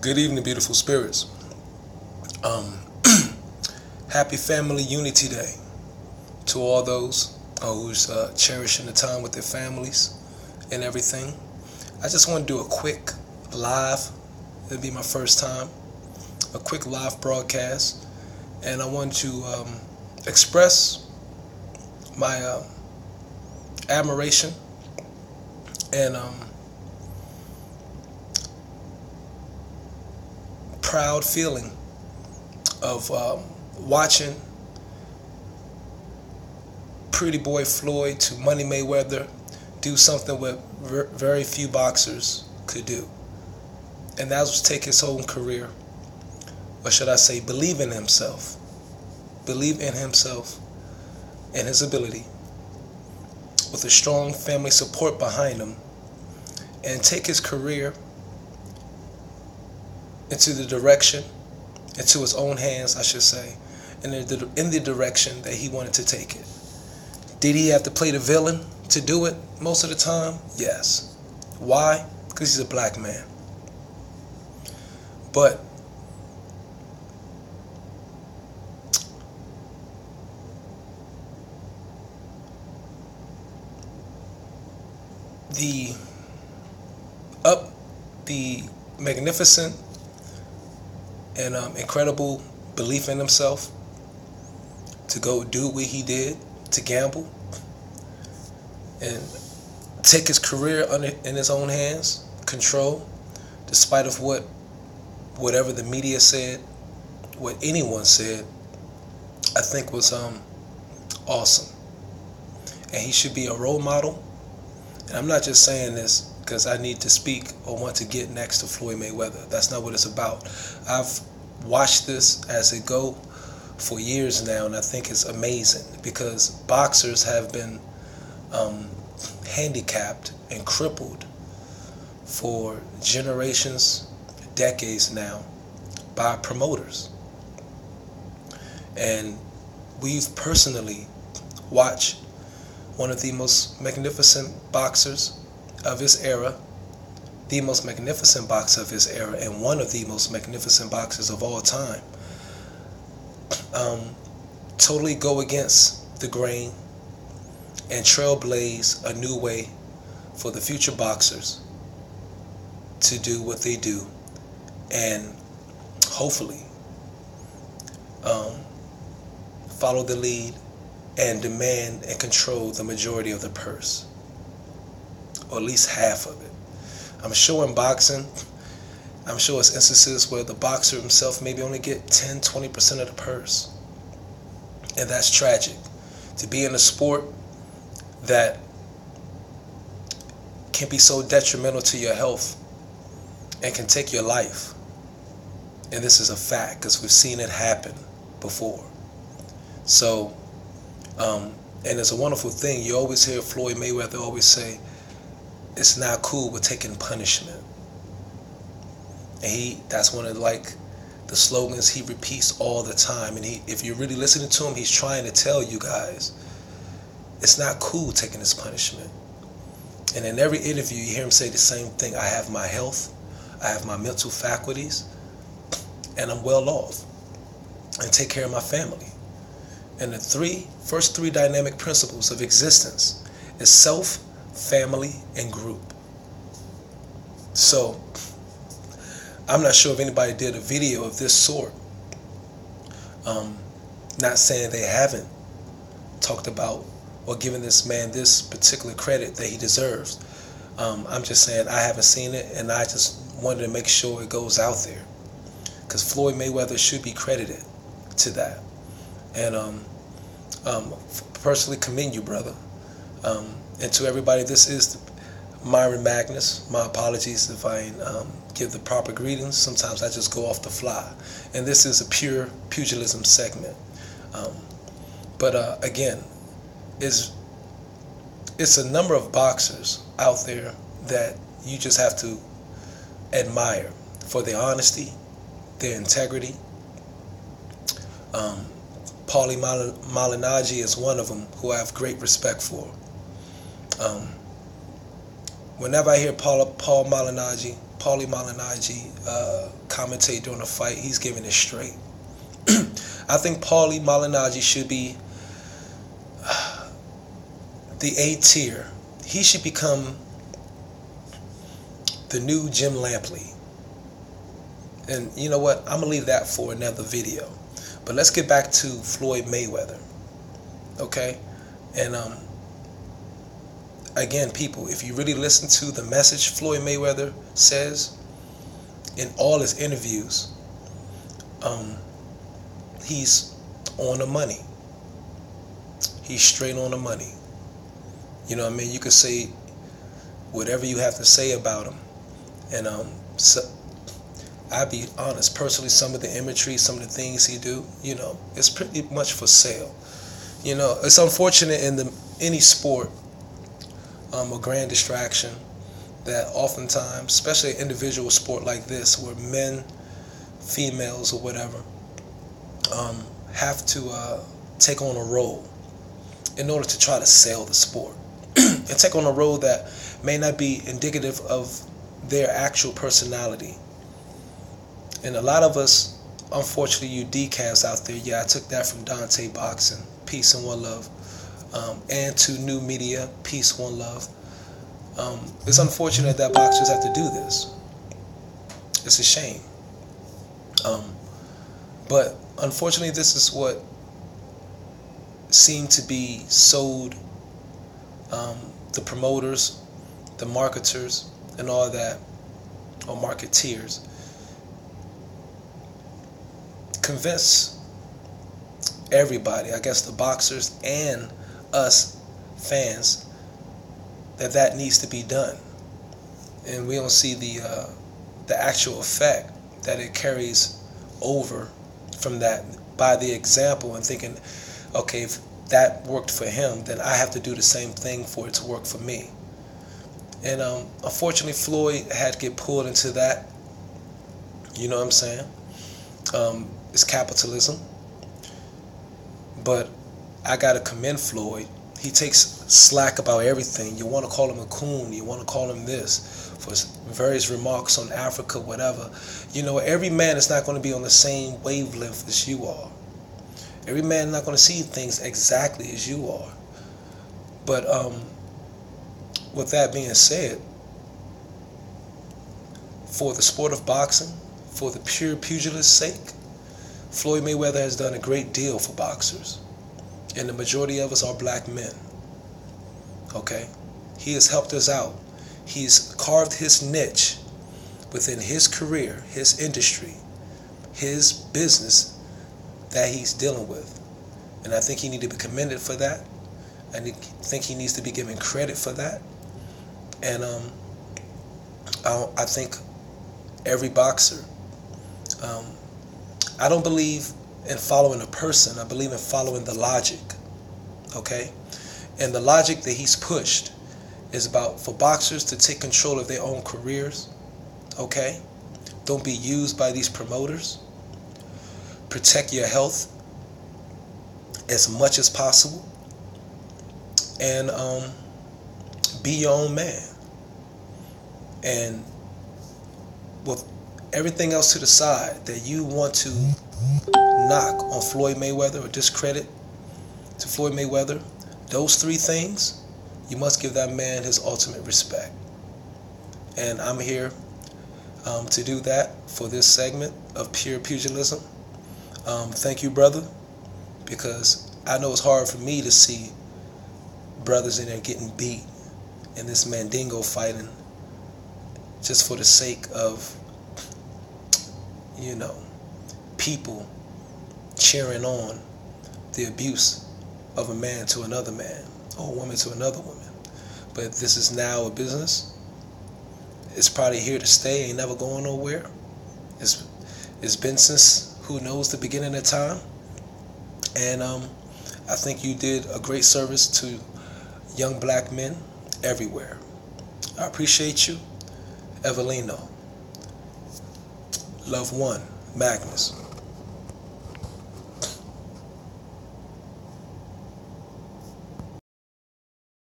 Good evening, beautiful spirits. Um, Happy Family Unity Day to all those who's cherishing the time with their families and everything. I just want to do a quick live. It'll be my first time. A quick live broadcast. And I want to express my admiration and proud feeling of watching pretty boy Floyd to Money Mayweather do something what very few boxers could do, and that was take his whole career, or should I say believe in himself and his ability with a strong family support behind him, and take his career into his own hands, I should say, in the direction that he wanted to take it. Did he have to play the villain to do it most of the time? Yes. Why? Because he's a black man. But the magnificent and incredible belief in himself to go do what he did, to gamble and take his career in his own hands, control, despite of whatever the media said, what anyone said, I think was awesome. And he should be a role model. And I'm not just saying this because I need to speak or want to get next to Floyd Mayweather. That's not what it's about. I've watched this as it go for years now, and I think it's amazing because boxers have been handicapped and crippled for generations, decades now, by promoters. And we've personally watched one of the most magnificent boxers of his era, the most magnificent boxer of his era, and one of the most magnificent boxers of all time, totally go against the grain and trailblaze a new way for the future boxers to do what they do, and hopefully follow the lead and demand and control the majority of the purse, or at least half of it. I'm sure in boxing, I'm sure it's instances where the boxer himself maybe only get 10, 20% of the purse. And that's tragic. To be in a sport that can be so detrimental to your health and can take your life. And this is a fact because we've seen it happen before. So, and it's a wonderful thing. You always hear Floyd Mayweather always say, it's not cool with taking punishment. And that's one of the slogans he repeats all the time. And if you're really listening to him, he's trying to tell you guys, it's not cool taking this punishment. And in every interview, you hear him say the same thing. I have my health, I have my mental faculties, and I'm well off, and take care of my family. And the first three dynamic principles of existence is self, family, and group. So I'm not sure if anybody did a video of this sort. Not saying they haven't talked about or given this man this particular credit that he deserves. I'm just saying I haven't seen it, and I just wanted to make sure it goes out there, because Floyd Mayweather should be credited to that. And personally commend you, brother. And to everybody, this is Myron Magnus. My apologies if I give the proper greetings. Sometimes I just go off the fly. And this is a pure pugilism segment. But again, it's a number of boxers out there that you just have to admire for their honesty, their integrity. Paulie Malignaggi is one of them who I have great respect whenever I hear Paul Malignaggi, Paulie Malignaggi commentate during a fight, he's giving it straight. I think Paulie Malignaggi should be the A tier. He should become the new Jim Lampley. And you know what? I'm going to leave that for another video. But let's get back to Floyd Mayweather. Okay? And again, people, if you really listen to the message Floyd Mayweather says in all his interviews, he's on the money. He's straight on the money. You know what I mean? You could say whatever you have to say about him. And so I'll be honest, personally, some of the imagery, some of the things he do, you know, it's pretty much for sale. You know, it's unfortunate in any sport, a grand distraction, that oftentimes, especially an individual sport like this, where men, females, or whatever, have to take on a role in order to try to sell the sport. And take on a role that may not be indicative of their actual personality. And a lot of us, unfortunately, you decals out there, yeah, I took that from Dante Boxing, peace and one love, and to new media, peace, one love. It's unfortunate that boxers have to do this. It's a shame. But unfortunately, this is what seemed to be sold. The promoters, the marketers, and all that, or marketeers, convince everybody, I guess the boxers and us fans, that needs to be done. And we don't see the actual effect that it carries over from that by the example, and thinking, okay, if that worked for him, then I have to do the same thing for it to work for me. And unfortunately, Floyd had to get pulled into that. You know what I'm saying? It's capitalism. But I gotta commend Floyd. He takes slack about everything. You want to call him a coon, you want to call him this, for his various remarks on Africa, whatever. You know, every man is not going to be on the same wavelength as you are. Every man is not going to see things exactly as you are. But with that being said, for the sport of boxing, for the pure pugilist's sake, Floyd Mayweather has done a great deal for boxers. And the majority of us are black men. Okay? He has helped us out. He's carved his niche within his career, his industry, his business that he's dealing with. And I think he needs to be commended for that. I think he needs to be given credit for that. And I think every boxer, I don't believe in following a person. I believe in following the logic. Okay? And the logic that he's pushed is about for boxers to take control of their own careers. Okay? Don't be used by these promoters. Protect your health as much as possible. And be your own man. And with everything else to the side that you want to knock on Floyd Mayweather or discredit to Floyd Mayweather, those three things, you must give that man his ultimate respect. And I'm here to do that for this segment of Pure Pugilism. Thank you, brother, because I know it's hard for me to see brothers in there getting beat in this Mandingo fighting just for the sake of, you know, people cheering on the abuse of a man to another man or a woman to another woman. But this is now a business. It's probably here to stay, ain't never going nowhere. It's been since, who knows, the beginning of time. And I think you did a great service to young black men everywhere. I appreciate you. Evelino. Love one. Magnus.